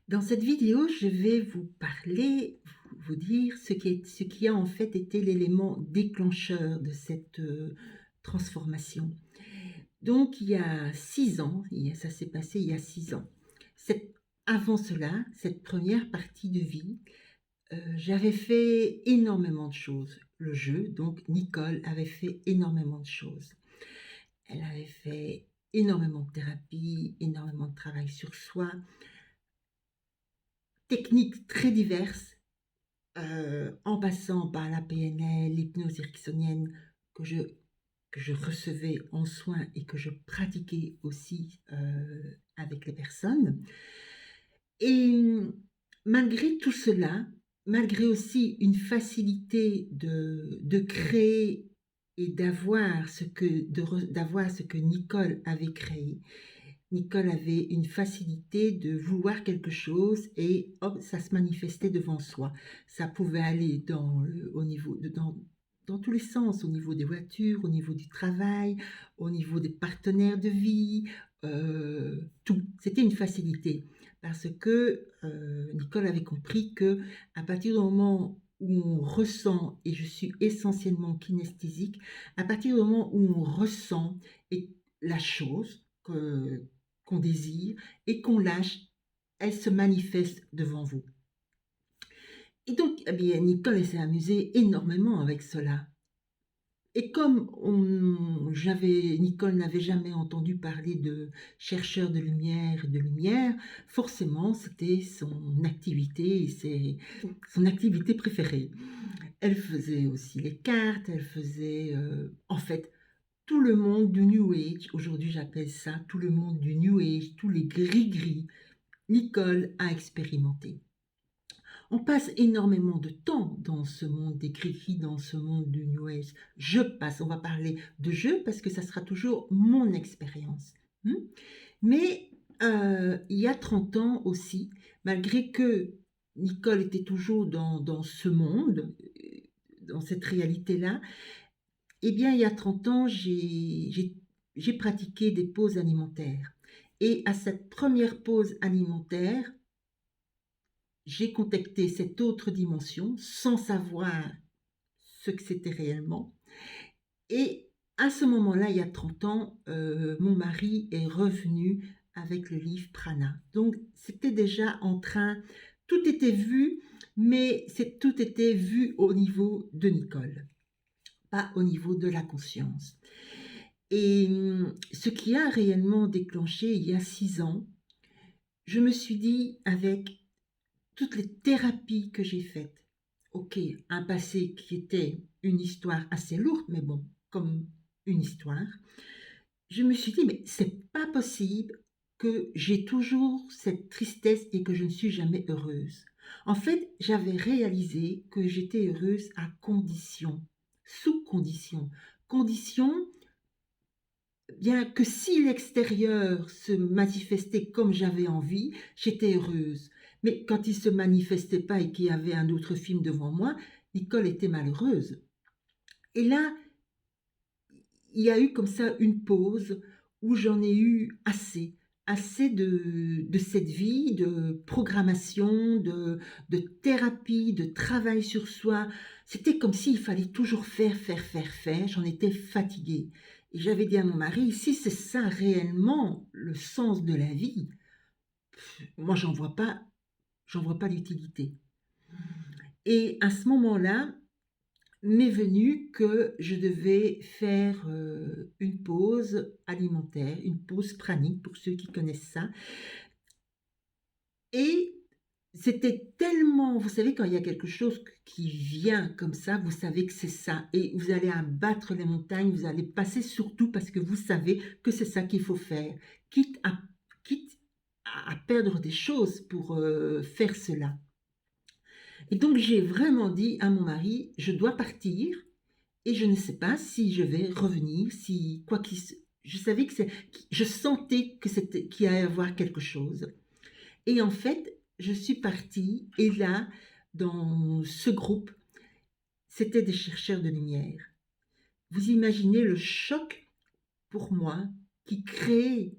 Dans cette vidéo, je vais vous parler, vous dire ce qui a en fait été l'élément déclencheur de cette transformation. Donc, il y a 6 ans, ça s'est passé il y a 6 ans. Cette- Avant cela, cette première partie de vie, j'avais fait énormément de choses. Le jeu, donc Nicole avait fait énormément de choses. Elle avait fait énormément de thérapie, énormément de travail sur soi, techniques très diverses. En passant par la PNL, l'hypnose ericksonienne que je que je recevais en soins et que je pratiquais aussi, avec les personnes et malgré tout cela, malgré aussi une facilité de créer et d'avoir ce que Nicole avait créé. Nicole avait une facilité de vouloir quelque chose et hop, ça se manifestait devant soi. Ça pouvait aller au niveau dans tous les sens, au niveau des voitures, au niveau du travail, au niveau des partenaires de vie, tout. C'était une facilité parce que Nicole avait compris que à partir du moment où on ressent, et je suis essentiellement kinesthésique, à partir du moment où on ressent et la chose qu'on désire et qu'on lâche, elle se manifeste devant vous. Et donc, eh bien, Nicole s'est amusée énormément avec cela. Et comme Nicole n'avait jamais entendu parler de chercheur de lumière, forcément, c'était son activité, son activité préférée. Elle faisait aussi les cartes, elle faisait, en fait, tout le monde du New Age, aujourd'hui j'appelle ça tout le monde du New Age, tous les gris-gris, Nicole a expérimenté. On passe énormément de temps dans ce monde des gris-gris, dans ce monde du New Age. On va parler de je parce que ça sera toujours mon expérience. Mais il y a 30 ans aussi, malgré que Nicole était toujours dans ce monde, dans cette réalité-là, eh bien, il y a 30 ans, j'ai pratiqué des pauses alimentaires. Et à cette première pause alimentaire, j'ai contacté cette autre dimension sans savoir ce que c'était réellement. Et à ce moment-là, il y a 30 ans, mon mari est revenu avec le livre Prana. Donc, c'était déjà en train, tout était vu, mais tout était vu au niveau de Nicole, pas au niveau de la conscience. Et ce qui a réellement déclenché il y a 6 ans, je me suis dit, avec toutes les thérapies que j'ai faites, ok, un passé qui était une histoire assez lourde, mais bon, comme une histoire, je me suis dit, mais c'est pas possible que j'ai toujours cette tristesse et que je ne suis jamais heureuse. En fait, j'avais réalisé que j'étais heureuse à condition, sous condition. Condition, bien que si l'extérieur se manifestait comme j'avais envie, j'étais heureuse. Mais quand il se manifestait pas et qu'il y avait un autre film devant moi, Nicole était malheureuse. Et là, il y a eu comme ça une pause où j'en ai eu assez. Assez de cette vie, de programmation, de thérapie, de travail sur soi. C'était comme s'il fallait toujours faire, faire, faire, faire. J'en étais fatiguée. Et j'avais dit à mon mari, si c'est ça réellement le sens de la vie, moi j'en vois pas l'utilité. Et à ce moment-là, m'est venu que je devais faire une pause alimentaire, une pause pranique pour ceux qui connaissent ça. Et c'était tellement, vous savez, quand il y a quelque chose qui vient comme ça, vous savez que c'est ça. Et vous allez abattre les montagnes, vous allez passer surtout parce que vous savez que c'est ça qu'il faut faire, quitte à, quitte à perdre des choses pour faire cela. Et donc j'ai vraiment dit à mon mari, je dois partir et je ne sais pas si je vais revenir, si quoi qu'il se... Je savais que je sentais que c'était qu'il allait y avoir quelque chose. Et en fait, je suis partie et là, dans ce groupe, c'était des chercheurs de lumière. Vous imaginez le choc pour moi qui crée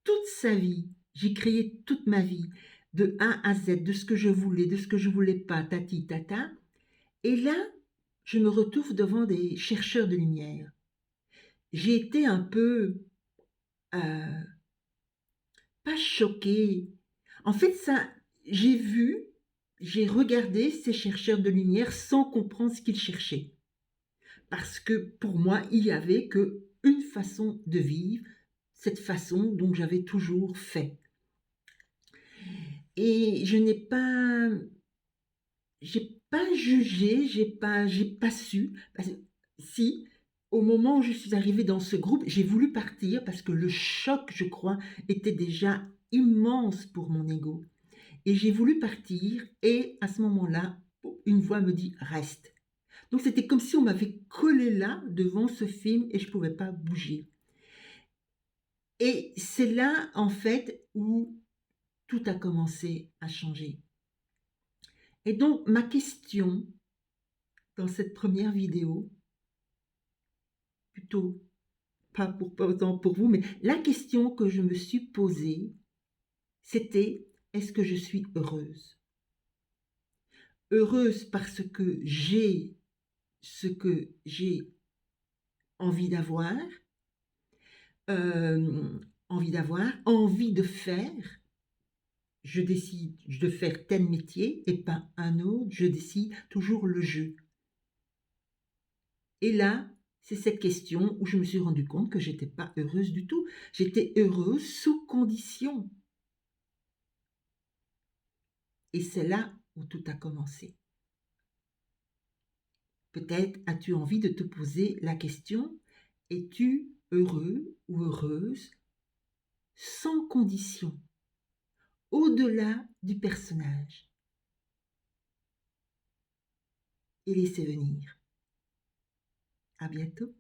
toute sa vie. J'ai créé toute ma vie, de A à Z, de ce que je voulais, de ce que je voulais pas, tati tata. Et là, je me retrouve devant des chercheurs de lumière. J'ai été un peu, heu, pas choquée. En fait, ça j'ai vu, j'ai regardé ces chercheurs de lumière sans comprendre ce qu'ils cherchaient. Parce que pour moi, il y avait qu'une façon de vivre, cette façon dont j'avais toujours fait. Et je n'ai pas j'ai pas jugé, j'ai pas su, parce que si, au moment où je suis arrivée dans ce groupe, j'ai voulu partir parce que le choc, je crois, était déjà immense pour mon ego et j'ai voulu partir et à ce moment-là, une voix me dit: «Reste». Donc c'était comme si on m'avait collé là, devant ce film et je pouvais pas bouger et c'est là, en fait, où tout a commencé à changer et donc ma question dans cette première vidéo, plutôt pas autant pour vous, mais la question que je me suis posée, c'était: «Est-ce que je suis heureuse?» Heureuse parce que j'ai ce que j'ai envie d'avoir, envie de faire. Je décide de faire tel métier et pas un autre, je décide toujours le «je». Et là, c'est cette question où je me suis rendu compte que j'étais pas heureuse du tout. J'étais heureuse sous condition et c'est là où tout a commencé. Peut-être as-tu envie de te poser la question: es-tu heureux ou heureuse sans condition, au-delà du personnage? Et laissez venir. À bientôt.